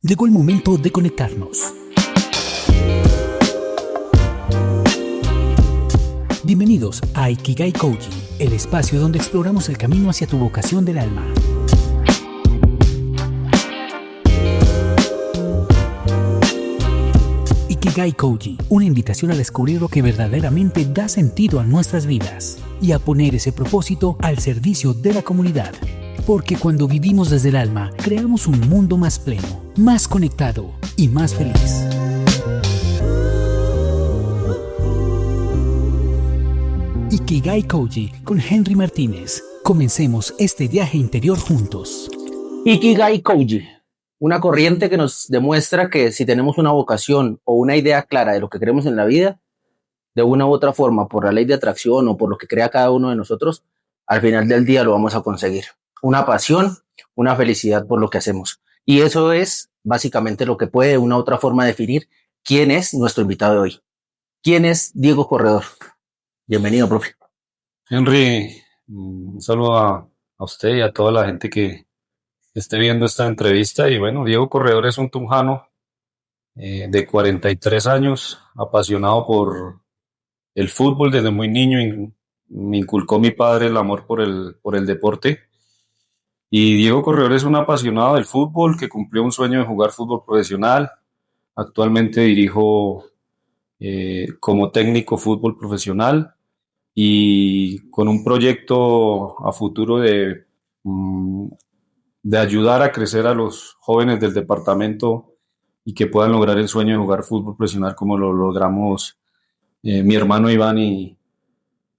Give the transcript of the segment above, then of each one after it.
Llegó el momento de conectarnos. Bienvenidos a Ikigai Coaching, el espacio donde exploramos el camino hacia tu vocación del alma. Ikigai Coaching, una invitación a descubrir lo que verdaderamente da sentido a nuestras vidas y a poner ese propósito al servicio de la comunidad. Porque cuando vivimos desde el alma, creamos un mundo más pleno, más conectado y más feliz. Ikigai Coaching con Henry Martínez. Comencemos este viaje interior juntos. Ikigai Koji, una corriente que nos demuestra que si tenemos una vocación o una idea clara de lo que queremos en la vida, de una u otra forma, por la ley de atracción o por lo que crea cada uno de nosotros, al final del día lo vamos a conseguir. Una pasión, una felicidad por lo que hacemos. Y eso es básicamente lo que puede de una u otra forma definir quién es nuestro invitado de hoy. ¿Quién es Diego Corredor? Bienvenido, profe. Henry, un saludo a usted y a toda la gente que esté viendo esta entrevista. Y bueno, Diego Corredor es un tunjano de 43 años, apasionado por el fútbol desde muy niño. Me inculcó mi padre el amor por el deporte. Y Diego Corredor es un apasionado del fútbol que cumplió un sueño de jugar fútbol profesional. Actualmente dirijo como técnico fútbol profesional y con un proyecto a futuro de ayudar a crecer a los jóvenes del departamento y que puedan lograr el sueño de jugar fútbol profesional como lo logramos mi hermano Iván y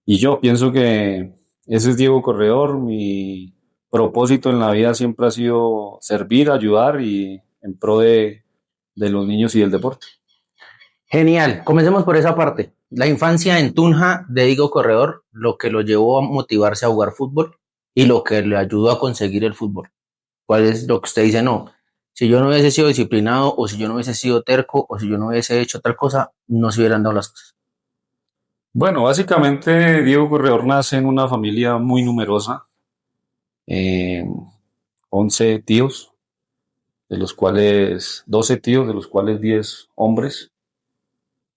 yo. Pienso que ese es Diego Corredor. Mi propósito en la vida siempre ha sido servir, ayudar y en pro de los niños y del deporte. Genial, comencemos por esa parte. La infancia en Tunja de Diego Corredor, lo que lo llevó a motivarse a jugar fútbol y lo que le ayudó a conseguir el fútbol. ¿Cuál es lo que usted dice? No, si yo no hubiese sido disciplinado o si yo no hubiese sido terco o si yo no hubiese hecho tal cosa, no se hubieran dado las cosas. Bueno, básicamente Diego Corredor nace en una familia muy numerosa, eh, 11 tíos, de los cuales 12 tíos, de los cuales 10 hombres.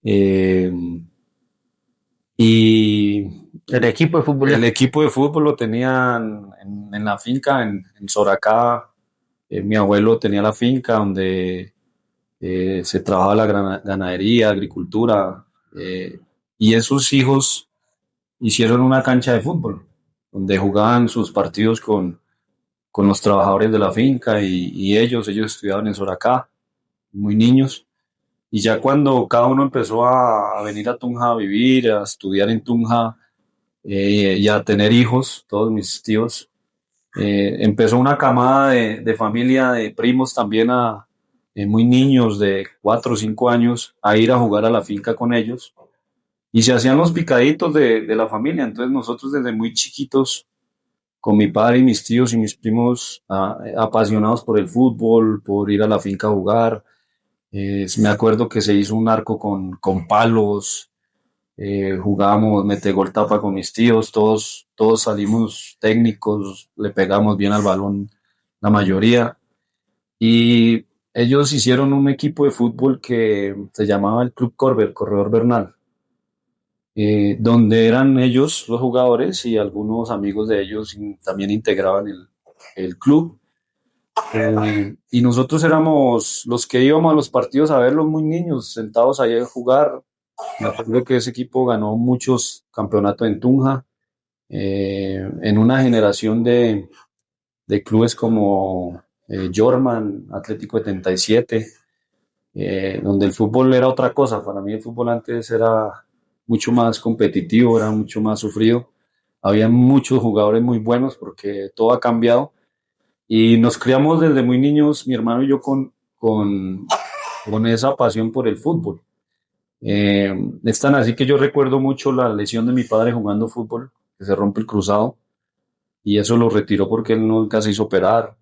Eh, y El equipo de fútbol. el equipo de fútbol lo tenían en la finca, en Soracá. Mi abuelo tenía la finca donde se trabajaba la ganadería, agricultura, y esos hijos hicieron una cancha de fútbol, donde jugaban sus partidos con los trabajadores de la finca y ellos estudiaban en Soracá, muy niños. Y ya cuando cada uno empezó a venir a Tunja a vivir, a estudiar en Tunja y a tener hijos, todos mis tíos, empezó una camada de familia, de primos también muy niños de 4 o 5 años a ir a jugar a la finca con ellos. Y se hacían los picaditos de la familia. Entonces nosotros desde muy chiquitos, con mi padre y mis tíos y mis primos apasionados por el fútbol, por ir a la finca a jugar. Me acuerdo que se hizo un arco con palos, jugábamos mete gol tapa con mis tíos, todos salimos técnicos, le pegamos bien al balón la mayoría. Y ellos hicieron un equipo de fútbol que se llamaba el Club Corredor Bernal, donde eran ellos los jugadores y algunos amigos de ellos también integraban el club. Y nosotros éramos los que íbamos a los partidos a verlos muy niños, sentados ahí a jugar. Me acuerdo que ese equipo ganó muchos campeonatos en Tunja, en una generación de clubes como Jorman, Atlético 77, donde el fútbol era otra cosa. Para mí el fútbol antes era mucho más competitivo, era mucho más sufrido. Había muchos jugadores muy buenos porque todo ha cambiado. Y nos criamos desde muy niños, mi hermano y yo, con esa pasión por el fútbol. Es tan así que yo recuerdo mucho la lesión de mi padre jugando fútbol, que se rompe el cruzado, y eso lo retiró porque él nunca se hizo operar.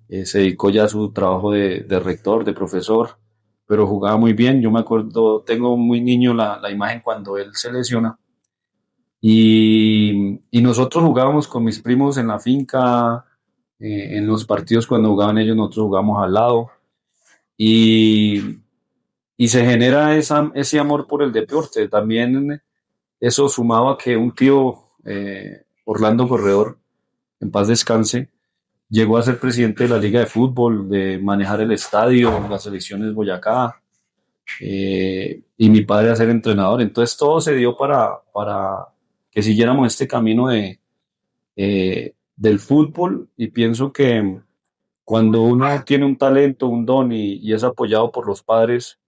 Se dedicó ya a su trabajo de rector, de profesor, pero jugaba muy bien. Yo me acuerdo, tengo muy niño la imagen cuando él se lesiona. Y nosotros jugábamos con mis primos en la finca, en los partidos cuando jugaban ellos, nosotros jugábamos al lado. y, y se genera ese amor por el deporte. También eso sumado a que un tío, Orlando Corredor, en paz descanse, llegó a ser presidente de la Liga de Fútbol, de manejar el estadio, las selecciones Boyacá, y mi padre a ser entrenador. Entonces todo se dio para que siguiéramos este camino del fútbol, y pienso que cuando uno tiene un talento, un don y es apoyado por los padres,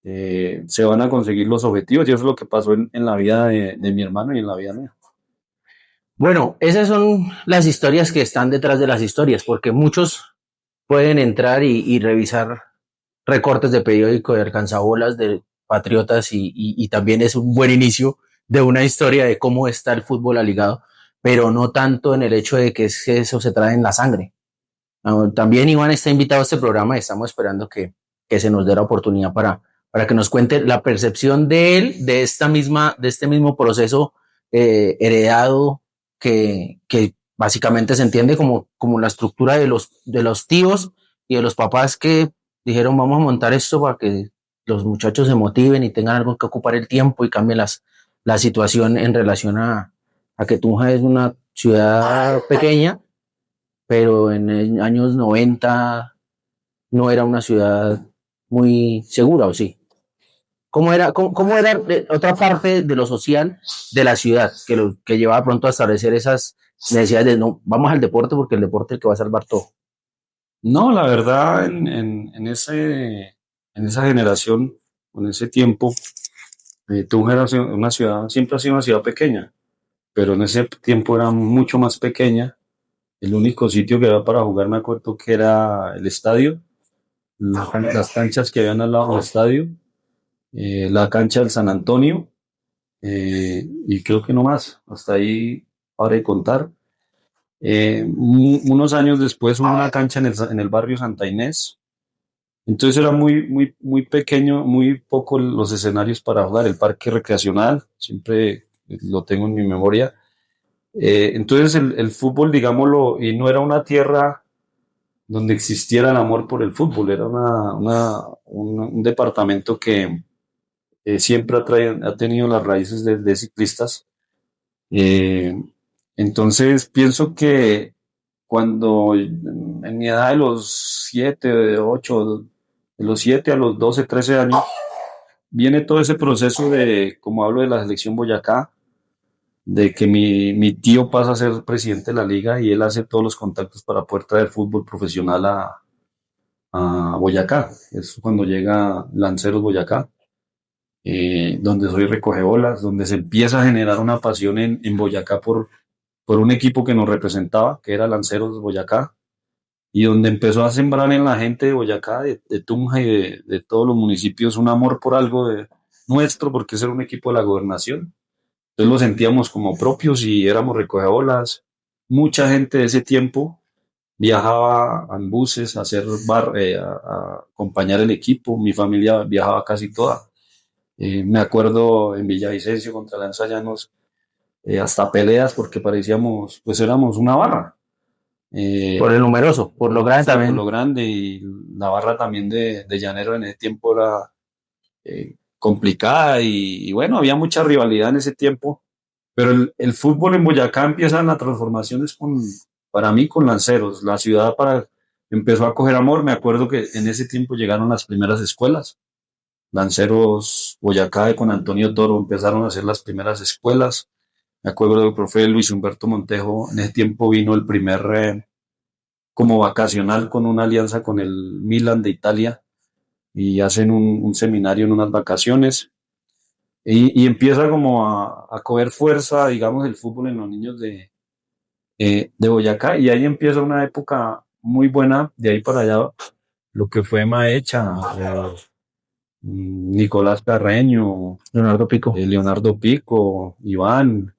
se van a conseguir los objetivos, y eso es lo que pasó en la vida de mi hermano y en la vida mía. Bueno, esas son las historias que están detrás de las historias, porque muchos pueden entrar y revisar recortes de periódico de alcanzabolas de patriotas y también es un buen inicio de una historia de cómo está el fútbol aligado, pero no tanto en el hecho de que eso se trae en la sangre. También Iván está invitado a este programa y estamos esperando que se nos dé la oportunidad para que nos cuente la percepción de él de este mismo proceso heredado que básicamente se entiende como la estructura de los tíos y de los papás que dijeron vamos a montar esto para que los muchachos se motiven y tengan algo que ocupar el tiempo y cambie la situación en relación a que Tunja es una ciudad pequeña, pero en el años 90 no era una ciudad muy segura, ¿o sí? Cómo era otra parte de lo social de la ciudad que llevaba pronto a establecer esas necesidades de no, vamos al deporte porque el deporte es el que va a salvar todo? No, la verdad, en esa generación, en ese tiempo, Tunja era una ciudad, siempre ha sido una ciudad pequeña, pero en ese tiempo era mucho más pequeña. El único sitio que había para jugar, me acuerdo que era el estadio, las canchas que habían al lado del estadio, la cancha del San Antonio, y creo que no más, hasta ahí ahora de contar. Unos años después hubo una cancha en el barrio Santa Inés. Entonces era muy pequeño, muy poco los escenarios para jugar. El parque recreacional, siempre lo tengo en mi memoria. Entonces el fútbol, digámoslo, y no era una tierra donde existiera el amor por el fútbol, era un departamento que siempre ha tenido las raíces de ciclistas. Eh, entonces pienso que cuando en mi edad de los 7, de 8, de los 7 a los 12, 13 años, viene todo ese proceso de, como hablo de la selección Boyacá, de que mi tío pasa a ser presidente de la liga y él hace todos los contactos para poder traer fútbol profesional a Boyacá. Es cuando llega Lanceros Boyacá, donde soy recogebolas, donde se empieza a generar una pasión en Boyacá por un equipo que nos representaba, que era Lanceros Boyacá, y donde empezó a sembrar en la gente de Boyacá, de Tunja y de todos los municipios, un amor por algo nuestro, porque ese era un equipo de la gobernación. Entonces lo sentíamos como propios y éramos recogebolas. Mucha gente de ese tiempo viajaba en buses a hacer a acompañar el equipo. Mi familia viajaba casi toda. Me acuerdo en Villavicencio contra Lanzallanos, hasta peleas porque parecíamos, pues éramos una barra. Por el numeroso, por lo grande también. Por lo grande, y la barra también de Llanero en ese tiempo era complicada, y bueno, había mucha rivalidad en ese tiempo, pero el fútbol en Boyacá empiezan las transformaciones para mí con Lanceros. La ciudad empezó a coger amor. Me acuerdo que en ese tiempo llegaron las primeras escuelas. Lanceros Boyacá con Antonio Toro empezaron a hacer las primeras escuelas. Me acuerdo del profe Luis Humberto Montejo, en ese tiempo vino el primer como vacacional con una alianza con el Milan de Italia, y hacen un seminario en unas vacaciones, y empieza como a coger fuerza, digamos, el fútbol en los niños de Boyacá, y ahí empieza una época muy buena. De ahí para allá, lo que fue Maecha, Nicolás Carreño, Leonardo Pico, Iván,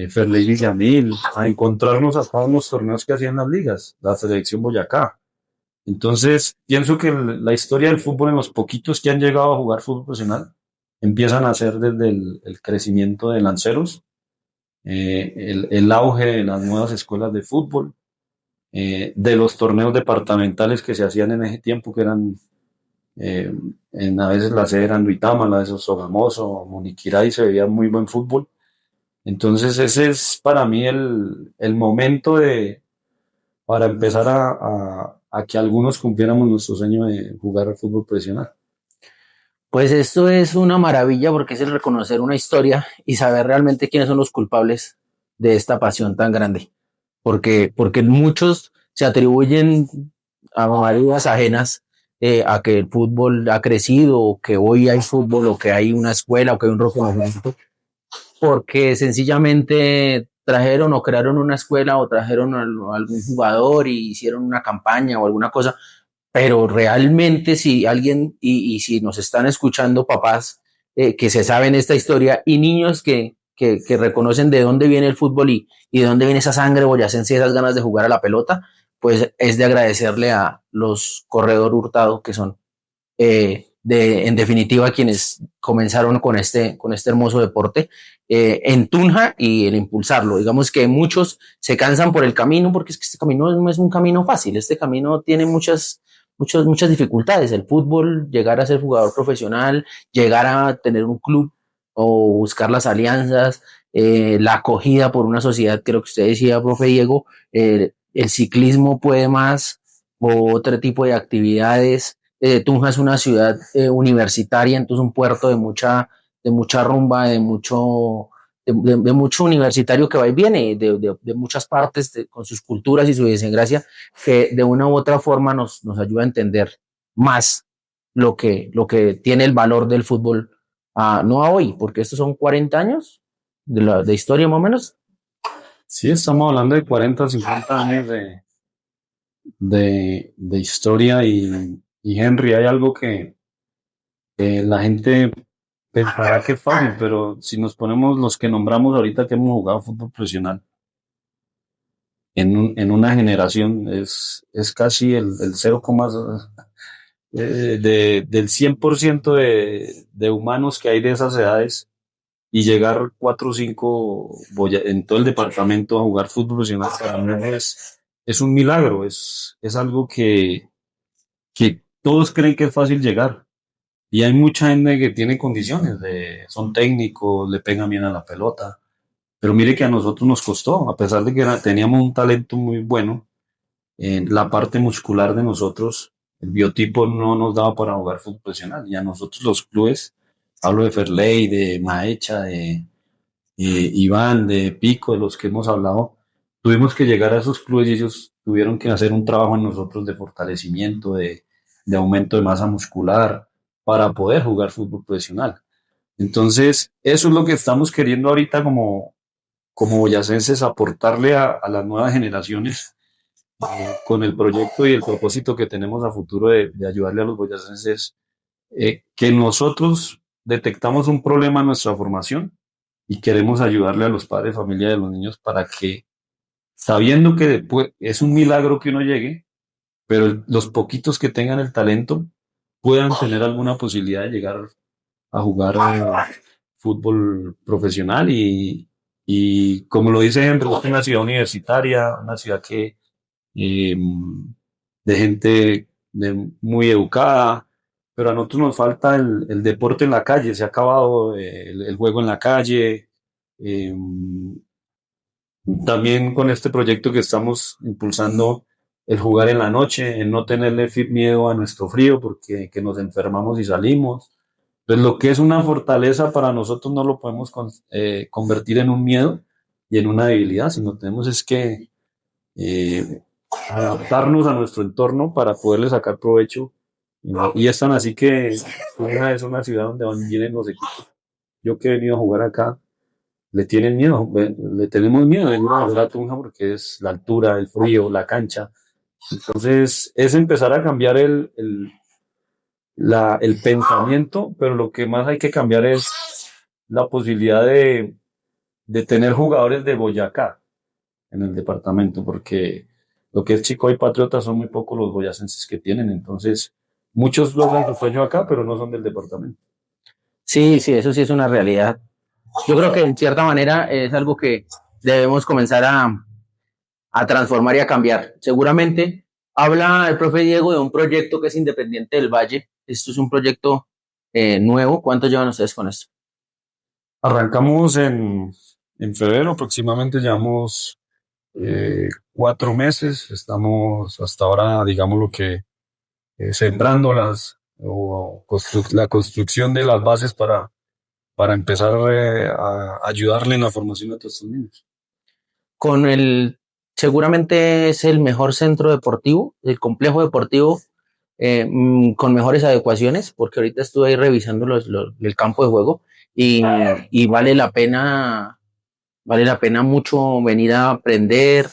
Ferley Villamil, a encontrarnos a todos los torneos que hacían las ligas, la selección Boyacá. Entonces, pienso que la historia del fútbol, en los poquitos que han llegado a jugar fútbol profesional, empiezan a ser desde el crecimiento de Lanceros, el auge de las nuevas escuelas de fútbol, de los torneos departamentales que se hacían en ese tiempo, que eran A veces la sede era en Duitama, a veces Sogamoso, Moniquirá, y se veía muy buen fútbol. Entonces ese es para mí el momento para empezar a que algunos cumpliéramos nuestro sueño de jugar al fútbol profesional. Pues esto es una maravilla porque es el reconocer una historia y saber realmente quiénes son los culpables de esta pasión tan grande. Porque muchos se atribuyen a marías ajenas a que el fútbol ha crecido, o que hoy hay fútbol, o que hay una escuela, o que hay un reconocimiento, porque sencillamente trajeron o crearon una escuela o trajeron a algún jugador y hicieron una campaña o alguna cosa, pero realmente si alguien, y si nos están escuchando papás que se saben esta historia y niños que reconocen de dónde viene el fútbol y de dónde viene esa sangre boyacense y esas ganas de jugar a la pelota, pues es de agradecerle a los Corredor Hurtado, que son en definitiva quienes comenzaron con este hermoso deporte en Tunja y el impulsarlo. Digamos que muchos se cansan por el camino porque es que este camino no es un camino fácil, este camino tiene muchas dificultades. El fútbol, llegar a ser jugador profesional, llegar a tener un club o buscar las alianzas, la acogida por una sociedad, creo que usted decía, profe Diego, el ciclismo puede más o otro tipo de actividades. Tunja es una ciudad universitaria, entonces un puerto de mucha rumba, de mucho universitario que va y viene, de muchas partes, con sus culturas y su idiosincrasia, que de una u otra forma nos ayuda a entender más lo que tiene el valor del fútbol, no a hoy, porque estos son 40 años de historia más o menos. Sí, estamos hablando de 40, 50 años de historia y Henry, hay algo que la gente pensará que es fácil, pero si nos ponemos los que nombramos ahorita que hemos jugado fútbol profesional en una generación, es casi el 0, del 100% de humanos que hay de esas edades y llegar 4 o 5 en todo el departamento a jugar fútbol profesional para mí es un milagro, es algo que todos creen que es fácil llegar. Y hay mucha gente que tiene condiciones, son técnicos, le pegan bien a la pelota. Pero mire que a nosotros nos costó, a pesar de que teníamos un talento muy bueno, en la parte muscular de nosotros, el biotipo no nos daba para jugar fútbol profesional. Y a nosotros los clubes, hablo de Ferley, de Maecha, de Iván, de Pico, de los que hemos hablado, tuvimos que llegar a esos clubes y ellos tuvieron que hacer un trabajo en nosotros de fortalecimiento, de aumento de masa muscular para poder jugar fútbol profesional. Entonces, eso es lo que estamos queriendo ahorita como boyacenses, aportarle a las nuevas generaciones con el proyecto y el propósito que tenemos a futuro de ayudarle a los boyacenses, que nosotros detectamos un problema en nuestra formación y queremos ayudarle a los padres de familia de los niños para que, sabiendo que después es un milagro que uno llegue, pero los poquitos que tengan el talento puedan tener alguna posibilidad de llegar a jugar fútbol profesional y como lo dice Henry, es una ciudad universitaria, una ciudad que eh, de gente muy educada, pero a nosotros nos falta el deporte en la calle, se ha acabado el juego en la calle. eh, También con este proyecto que estamos impulsando, el jugar en la noche, el no tenerle miedo a nuestro frío porque que nos enfermamos y salimos. Pues lo que es una fortaleza para nosotros no lo podemos convertir en un miedo y en una debilidad, sino tenemos es que eh, adaptarnos a nuestro entorno para poderle sacar provecho. Y es tan así que Tunja es una ciudad donde vienen los equipos. Yo que he venido a jugar acá, le tienen miedo, le tenemos miedo de venir a jugar a Tunja porque es la altura, el frío, la cancha. Entonces es empezar a cambiar el pensamiento, pero lo que más hay que cambiar es la posibilidad de tener jugadores de Boyacá en el departamento, porque lo que es Chico y Patriotas son muy pocos los boyacenses que tienen, entonces muchos logran su sueño acá, pero no son del departamento. Sí, sí, eso sí es una realidad. Yo creo que en cierta manera es algo que debemos comenzar a transformar y a cambiar. Seguramente habla el profe Diego de un proyecto que es Independiente del Valle, Esto es un proyecto nuevo. ¿Cuánto llevan ustedes con esto? Arrancamos en febrero, aproximadamente llevamos 4 meses. Estamos hasta ahora, digamos, lo que sembrando la construcción de las bases para empezar a ayudarle en la formación de todos estos niños. Con el, seguramente es el mejor centro deportivo, el complejo deportivo con mejores adecuaciones, porque ahorita estuve ahí revisando el campo de juego y vale la pena mucho venir a aprender,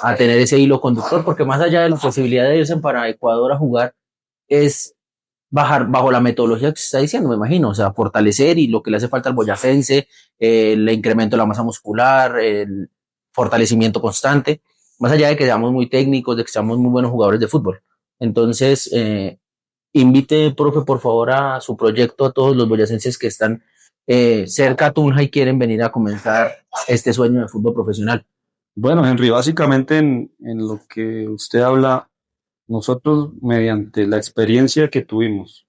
a tener ese hilo conductor, porque más allá de la posibilidad de irse para Ecuador a jugar, es bajar bajo la metodología que se está diciendo, me imagino, o sea, fortalecer y lo que le hace falta al boyacense, el incremento de la masa muscular, el fortalecimiento constante, más allá de que seamos muy técnicos, de que seamos muy buenos jugadores de fútbol. Entonces, invite, profe, por favor, a su proyecto a todos los boyacenses que están cerca a Tunja y quieren venir a comenzar este sueño de fútbol profesional. Bueno, Henry, básicamente en lo que usted habla, nosotros mediante la experiencia que tuvimos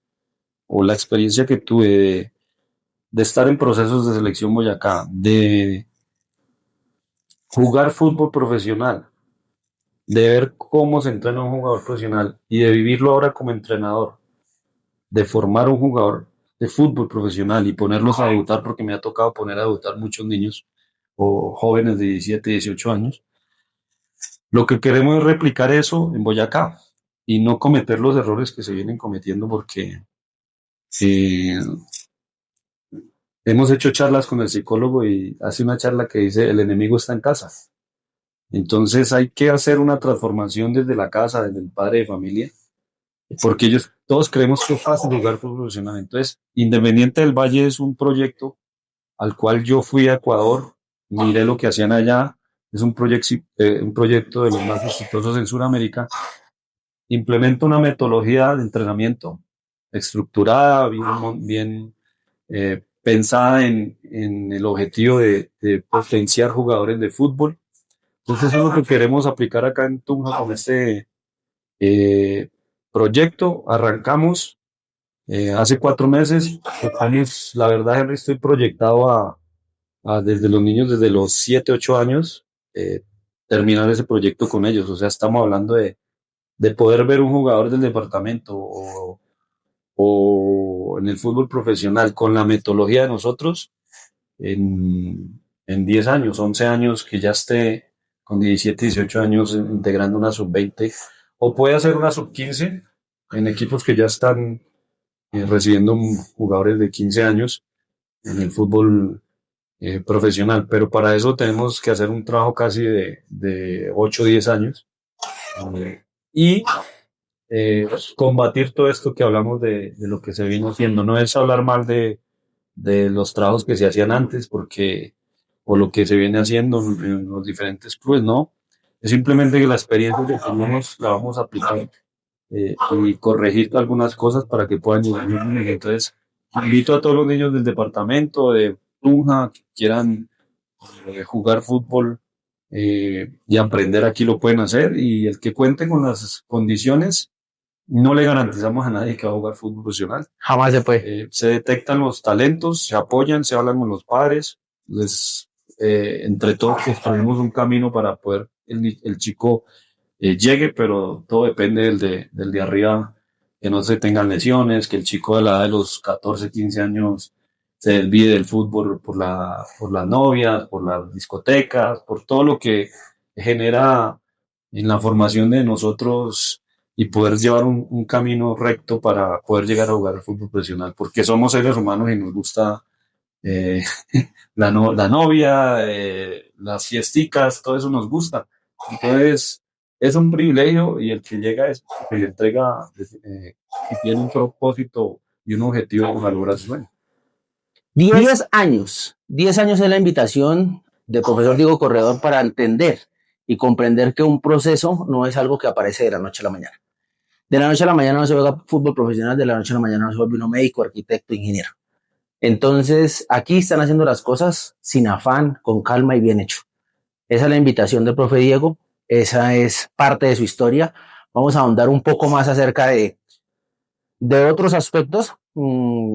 o la experiencia que tuve de estar en procesos de selección Boyacá, de jugar fútbol profesional, de ver cómo se entrena un jugador profesional y de vivirlo ahora como entrenador, de formar un jugador de fútbol profesional y ponerlos a debutar, porque me ha tocado poner a debutar muchos niños o jóvenes de 17, 18 años. Lo que queremos es replicar eso en Boyacá y no cometer los errores que se vienen cometiendo, porque eh, hemos hecho charlas con el psicólogo y hace una charla que dice: el enemigo está en casa. Entonces hay que hacer una transformación desde la casa, desde el padre de familia, porque ellos todos creemos que es fácil jugar fútbol profesional. Entonces, Independiente del Valle es un proyecto al cual yo fui a Ecuador, miré lo que hacían allá. Es un proyecto de los más exitosos en Sudamérica. Implementa una metodología de entrenamiento estructurada, bien pensada en el objetivo de potenciar jugadores de fútbol. Entonces, eso es lo que queremos aplicar acá en Tunja con este eh, proyecto. Arrancamos hace 4 meses. Años, la verdad, Henry, estoy proyectado desde los niños, desde los 7, 8 años, eh, terminar ese proyecto con ellos. O sea, estamos hablando de poder ver un jugador del departamento o en el fútbol profesional con la metodología de nosotros en 10 años, 11 años, que ya esté con 17, 18 años integrando una sub-20, o puede hacer una sub-15 en equipos que ya están recibiendo jugadores de 15 años en el fútbol profesional. Pero para eso tenemos que hacer un trabajo casi de 8 o 10 años y combatir todo esto que hablamos de lo que se vino haciendo. No es hablar mal de los trabajos que se hacían antes, porque o lo que se viene haciendo en los diferentes clubes, no. Es simplemente que la experiencia que tenemos la vamos a aplicar y corregir algunas cosas para que puedan llegar. Entonces, invito a todos los niños del departamento de Tunja que quieran jugar fútbol y aprender aquí, lo pueden hacer, y el que cuente con las condiciones, no le garantizamos a nadie que va a jugar fútbol profesional. Jamás se puede. Se detectan los talentos, se apoyan, se hablan con los padres, entre todos construimos un camino para poder el chico llegue, pero todo depende del de arriba, que no se tengan lesiones, que el chico de la edad de los 14, 15 años se desvíe del fútbol por las novias, por las discotecas, por todo lo que genera en la formación de nosotros, y poder llevar un camino recto para poder llegar a jugar al fútbol profesional, porque somos seres humanos y nos gusta eh, la novia, las fiesticas, todo eso nos gusta. Entonces, es un privilegio, y el que llega es que le entrega y tiene un propósito y un objetivo para lograr su sueño. 10 años es la invitación del profesor Diego Corredor para entender y comprender que un proceso no es algo que aparece de la noche a la mañana. De la noche a la mañana no se juega fútbol profesional, de la noche a la mañana no se vuelve uno médico, arquitecto, ingeniero. Entonces, aquí están haciendo las cosas sin afán, con calma y bien hecho. Esa es la invitación del profe Diego, esa es parte de su historia. Vamos a ahondar un poco más acerca de De otros aspectos,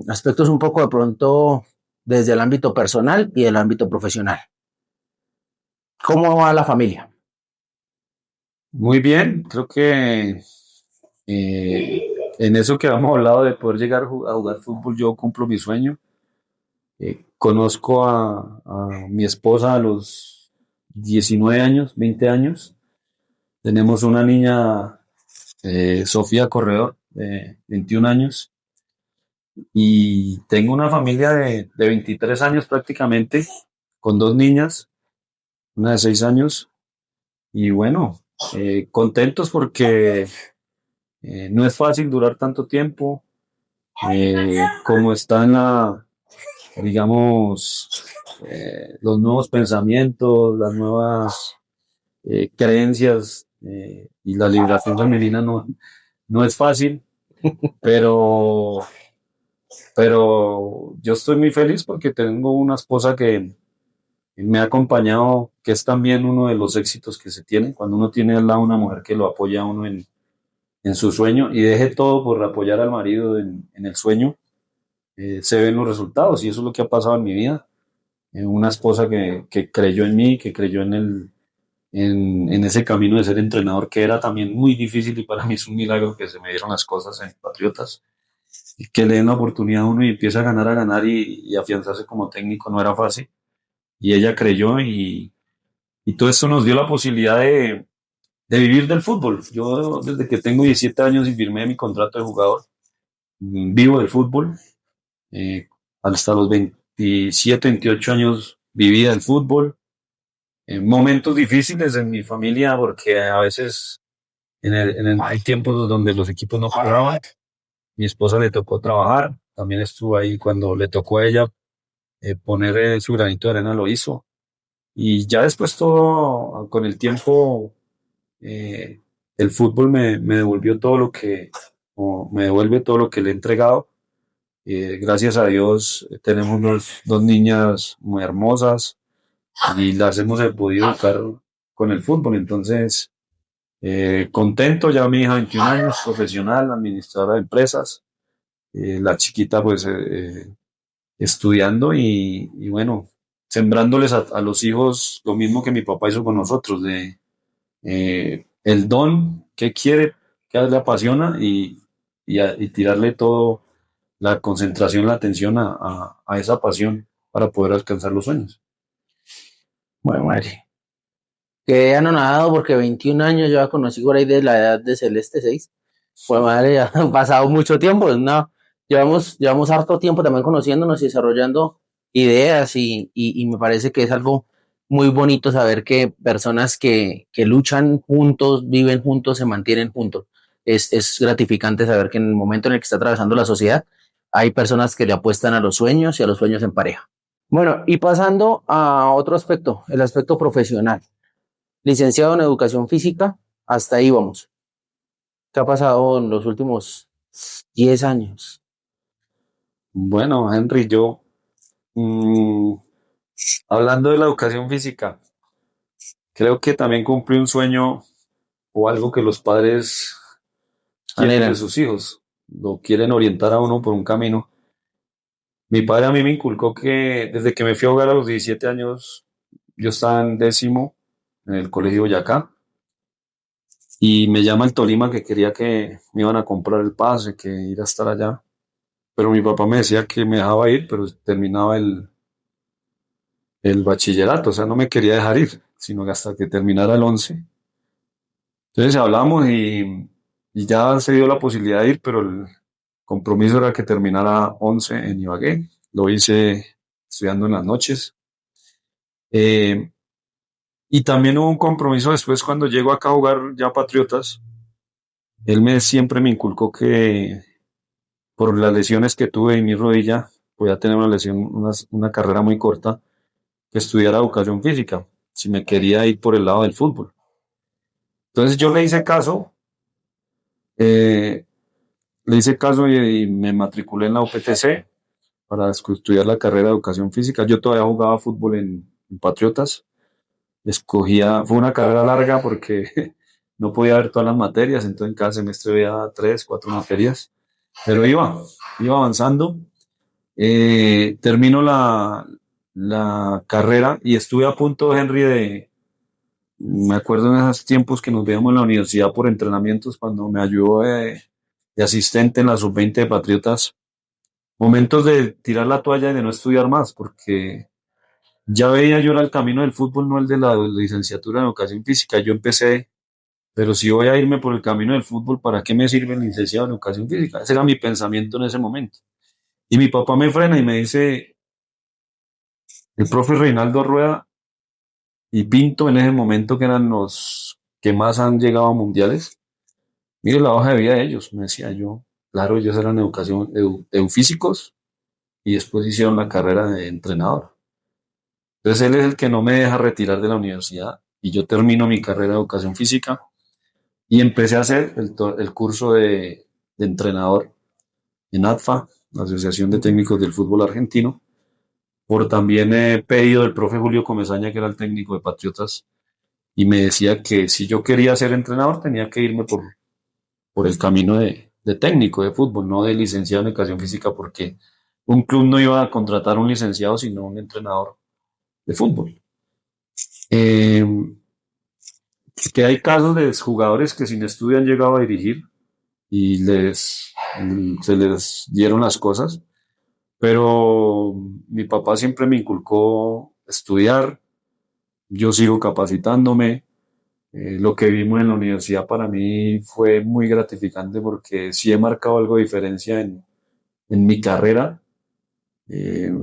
aspectos un poco de pronto desde el ámbito personal y el ámbito profesional. ¿Cómo va la familia? Muy bien, creo que en eso que hemos hablado de poder llegar a jugar fútbol, yo cumplo mi sueño. Conozco a mi esposa a los 19 años, 20 años. Tenemos una niña, Sofía Corredor, de 21 años. Y tengo una familia de 23 años prácticamente, con dos niñas, una de 6 años. Y bueno, contentos porque no es fácil durar tanto tiempo. Como está en digamos, los nuevos pensamientos, las nuevas creencias y la liberación femenina no es fácil, pero, pero yo estoy muy feliz porque tengo una esposa que me ha acompañado, que es también uno de los éxitos que se tiene, cuando uno tiene al lado una mujer que lo apoya a uno en su sueño y deje todo por apoyar al marido en el sueño, se ven los resultados y eso es lo que ha pasado en mi vida. Una esposa que creyó en mí, que creyó en ese camino de ser entrenador, que era también muy difícil y para mí es un milagro que se me dieron las cosas en Patriotas, y que le den la oportunidad a uno y empieza a ganar y afianzarse como técnico no era fácil. Y ella creyó y todo esto nos dio la posibilidad de vivir del fútbol. Yo desde que tengo 17 años y firmé mi contrato de jugador, vivo del fútbol. Eh, Hasta los 27, 28 años vivía del fútbol. En momentos difíciles en mi familia, porque a veces hay tiempos donde los equipos no pagaban. Mi esposa le tocó trabajar. También estuvo ahí cuando le tocó a ella poner su granito de arena, lo hizo. Y ya después todo, con el tiempo, eh, el fútbol me devolvió todo lo o me devuelve todo lo que le he entregado. Gracias a Dios tenemos dos niñas muy hermosas y las hemos podido educar con el fútbol. Entonces, contento, ya mi hija 21 años, profesional, administradora de empresas, la chiquita pues estudiando y bueno, sembrándoles a los hijos lo mismo que mi papá hizo con nosotros, de el don que quiere, que le apasiona y tirarle todo la concentración, la atención a esa pasión para poder alcanzar los sueños. Bueno, madre. Quedé anonadado porque 21 años yo la conocí por ahí de la edad de Celeste 6. Pues madre, ya ha pasado mucho tiempo. No, llevamos harto tiempo también conociéndonos y desarrollando ideas y me parece que es algo muy bonito saber que personas que luchan juntos, viven juntos, se mantienen juntos. Es gratificante saber que en el momento en el que está atravesando la sociedad hay personas que le apuestan a los sueños y a los sueños en pareja. Bueno, y pasando a otro aspecto, el aspecto profesional. Licenciado en Educación Física, hasta ahí vamos. ¿Qué ha pasado en los últimos 10 años? Bueno, Henry, mm, hablando de la educación física, creo que también cumplí un sueño o algo que los padres quieren de Anhelan. sus hijos, lo quieren orientar a uno por un camino. Mi padre a mí me inculcó que desde que me fui a jugar a los 17 años, yo estaba en décimo en el colegio Boyacá y me llama el Tolima que quería que me iban a comprar el pase, que ir a estar allá. Pero mi papá me decía que me dejaba ir, pero terminaba el bachillerato, o sea, no me quería dejar ir, sino que hasta que terminara el 11. Entonces hablamos y ya se dio la posibilidad de ir, pero el compromiso era que terminara 11 en Ibagué. Lo hice estudiando en las noches. Eh, y también hubo un compromiso después cuando llego acá a jugar ya Patriotas. Él siempre me inculcó que por las lesiones que tuve en mi rodilla, podía tener una lesión, una carrera muy corta, que estudiara educación física, si me quería ir por el lado del fútbol. Entonces yo eh, le hice caso y me matriculé en la UPTC para estudiar la carrera de educación física. Yo todavía jugaba fútbol en Patriotas. Fue una carrera larga porque no podía ver todas las materias, entonces en cada semestre veía 3, 4 materias. pero iba avanzando. Termino la carrera y estuve a punto, Henry, me acuerdo en esos tiempos que nos veíamos en la universidad por entrenamientos, cuando me ayudó de asistente en la sub-20 de Patriotas, momentos de tirar la toalla y de no estudiar más, porque ya veía yo era el camino del fútbol, no el de la licenciatura en educación física. Yo empecé, pero si voy a irme por el camino del fútbol, ¿para qué me sirve el licenciado en educación física? Ese era mi pensamiento en ese momento. Y mi papá me frena y me dice, el profe Reinaldo Rueda y Pinto en ese momento, que eran los que más han llegado a mundiales, mire la hoja de vida de ellos, me decía yo. Claro, ellos eran eufísicos y después hicieron la carrera de entrenador. Entonces él es el que no me deja retirar de la universidad y yo termino mi carrera de educación física y empecé a hacer el curso de entrenador en ATFA, la Asociación de Técnicos del Fútbol Argentino, por también pedido del profe Julio Comesaña, que era el técnico de Patriotas, y me decía que si yo quería ser entrenador tenía que irme por el camino de técnico de fútbol, no de licenciado en educación física, porque un club no iba a contratar un licenciado, sino un entrenador de fútbol. Eh, que hay casos de jugadores que sin estudio han llegado a dirigir y se les dieron las cosas, pero mi papá siempre me inculcó estudiar, yo sigo capacitándome. Lo que vimos en la universidad para mí fue muy gratificante porque sí he marcado algo de diferencia en mi carrera. Eh,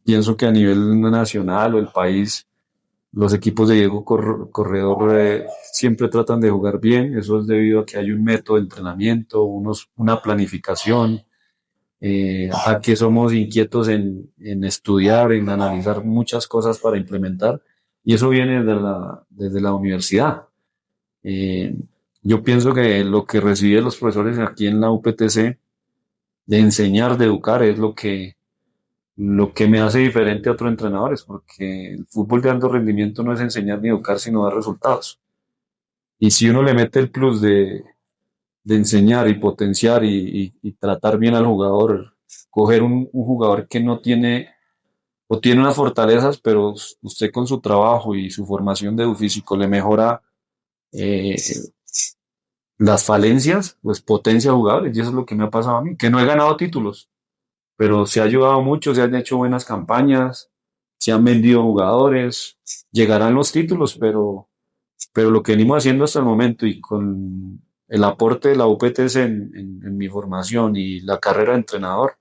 Pienso que a nivel nacional o el país, los equipos de Diego Corredor siempre tratan de jugar bien. Eso es debido a que hay un método de entrenamiento, una planificación, a que somos inquietos en estudiar, en analizar muchas cosas para implementar. Y eso viene desde la universidad. Eh, yo pienso que lo que reciben los profesores aquí en la UPTC de enseñar, de educar, es lo que me hace diferente a otros entrenadores, porque el fútbol de alto rendimiento no es enseñar ni educar, sino dar resultados. Y si uno le mete el plus de enseñar y potenciar y tratar bien al jugador, coger un jugador que no tiene o tiene unas fortalezas, pero usted con su trabajo y su formación de físico le mejora eh, las falencias, pues potencia jugadores, y eso es lo que me ha pasado a mí, que no he ganado títulos, pero se ha ayudado mucho, se han hecho buenas campañas, se han vendido jugadores, llegarán los títulos, pero lo que venimos haciendo hasta el momento y con el aporte de la UPTC en mi formación y la carrera de entrenador,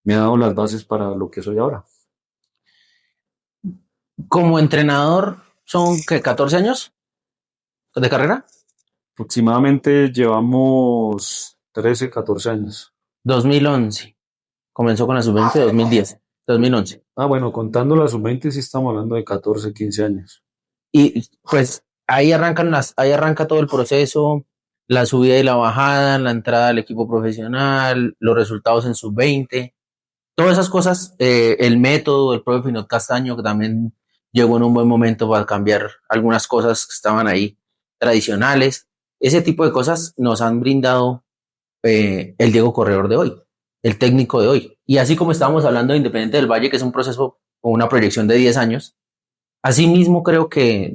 me ha dado las bases para lo que soy ahora. Como entrenador, ¿son qué, 14 años de carrera? Aproximadamente llevamos 13, 14 años. 2011. Comenzó con la sub-20, 2010, 2011. Ah, bueno, contando la sub-20 sí estamos hablando de 14, 15 años. Y pues ahí arranca todo el proceso, la subida y la bajada, la entrada al equipo profesional, los resultados en sub-20, todas esas cosas, el método del profe Finot Castaño, que también llegó en un buen momento para cambiar algunas cosas que estaban ahí tradicionales. Ese tipo de cosas nos han brindado el Diego Corredor de hoy, el técnico de hoy. Y así como estábamos hablando de Independiente del Valle, que es un proceso o una proyección de 10 años, asimismo creo que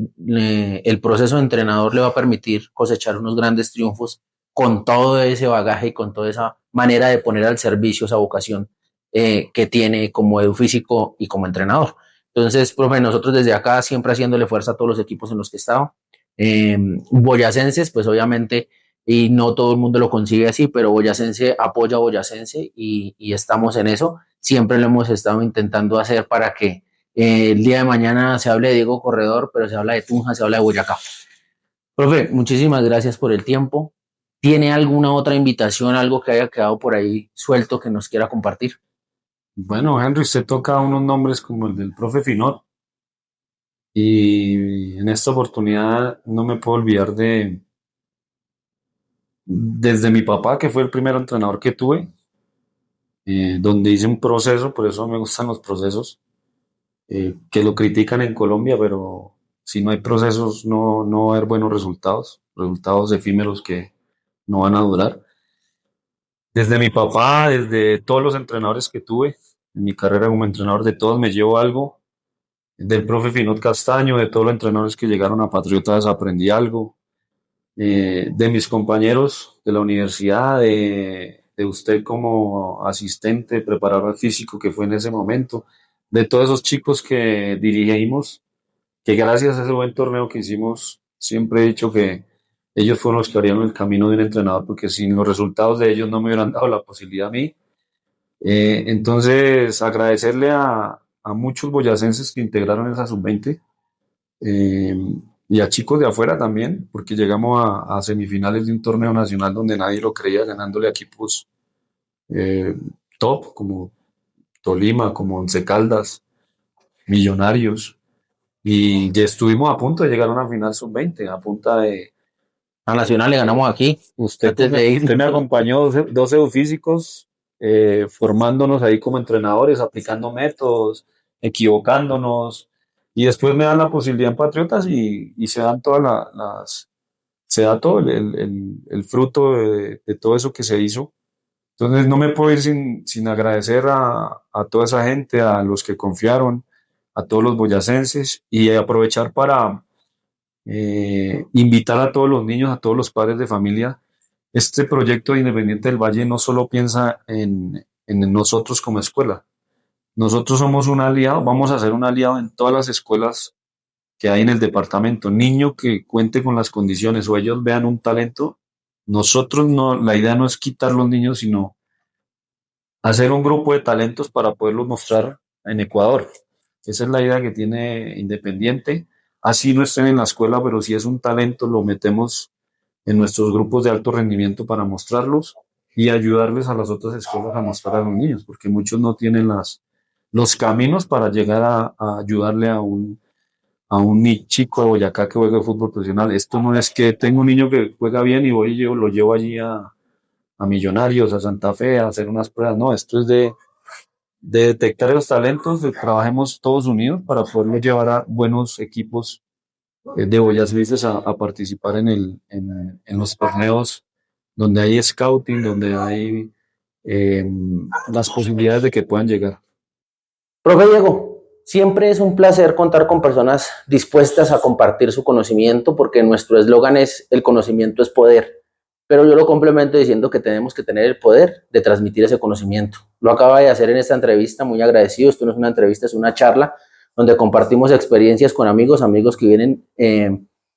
el proceso de entrenador le va a permitir cosechar unos grandes triunfos con todo ese bagaje y con toda esa manera de poner al servicio esa vocación que tiene como edufísico y como entrenador. Entonces, profe, nosotros desde acá siempre haciéndole fuerza a todos los equipos en los que he estado. Boyacenses, pues obviamente, y no todo el mundo lo consigue así, pero Boyacense apoya a Boyacense y estamos en eso. Siempre lo hemos estado intentando hacer para que el día de mañana se hable de Diego Corredor, pero se habla de Tunja, se habla de Boyacá. Profe, muchísimas gracias por el tiempo. ¿Tiene alguna otra invitación, algo que haya quedado por ahí suelto que nos quiera compartir? Bueno, Henry, usted toca unos nombres como el del profe Finot y en esta oportunidad no me puedo olvidar desde mi papá, que fue el primer entrenador que tuve, donde hice un proceso, por eso me gustan los procesos, que lo critican en Colombia, pero si no hay procesos no va a haber buenos resultados, resultados efímeros que no van a durar. Desde mi papá, desde todos los entrenadores que tuve en mi carrera como entrenador, de todos me llevo algo. Del profe Finot Castaño, de todos los entrenadores que llegaron a Patriotas aprendí algo. De mis compañeros de la universidad, de usted como asistente, preparador físico que fue en ese momento, de todos esos chicos que dirigimos, que gracias a ese buen torneo que hicimos, siempre he dicho que ellos fueron los que abrieron el camino de un entrenador, porque sin los resultados de ellos no me hubieran dado la posibilidad a mí. Entonces, agradecerle a muchos boyacenses que integraron esa sub-20 eh, y a chicos de afuera también, porque llegamos a semifinales de un torneo nacional donde nadie lo creía, ganándole a equipos eh, top como Tolima, como Once Caldas, Millonarios, y ya estuvimos a punto de llegar a una final sub-20, a punta de... A Nacional le ganamos aquí, antes de ir. Usted me acompañó 12 físicos, formándonos ahí como entrenadores, aplicando métodos, equivocándonos, y después me dan la posibilidad en Patriotas y se dan todas se da todo el fruto de todo eso que se hizo. Entonces no me puedo ir sin agradecer a toda esa gente, a los que confiaron, a todos los boyacenses y aprovechar para invitar a todos los niños, a todos los padres de familia. Este proyecto de Independiente del Valle no solo piensa en nosotros como escuela. Nosotros somos un aliado, vamos a ser un aliado en todas las escuelas que hay en el departamento. Niño que cuente con las condiciones o ellos vean un talento, nosotros no, la idea no es quitar los niños, sino hacer un grupo de talentos para poderlos mostrar en Ecuador. Esa es la idea que tiene Independiente. Así no estén en la escuela, pero si es un talento, lo metemos en nuestros grupos de alto rendimiento para mostrarlos y ayudarles a las otras escuelas a mostrar a los niños, porque muchos no tienen los caminos para llegar a ayudarle a un chico de Boyacá que juega fútbol profesional. Esto no es que tengo un niño que juega bien y voy y yo lo llevo allí a Millonarios, a Santa Fe, a hacer unas pruebas. No, esto es de detectar los talentos, de trabajemos todos unidos para poderlos llevar a buenos equipos de boyacenses a participar en los torneos donde hay scouting, donde hay eh, las posibilidades de que puedan llegar. Profe Diego, siempre es un placer contar con personas dispuestas a compartir su conocimiento porque nuestro eslogan es el conocimiento es poder, pero yo lo complemento diciendo que tenemos que tener el poder de transmitir ese conocimiento. Lo acaba de hacer en esta entrevista, muy agradecido. Esto no es una entrevista, es una charla donde compartimos experiencias con amigos, amigos que vienen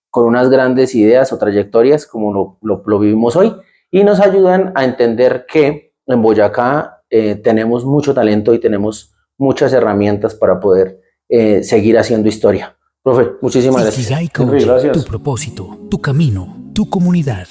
con unas grandes ideas o trayectorias como lo vivimos hoy y nos ayudan a entender que en Boyacá tenemos mucho talento y tenemos muchas herramientas para poder seguir haciendo historia. Profe, muchísimas gracias. Ikigai Coach, Gracias. tu propósito, tu camino, tu comunidad.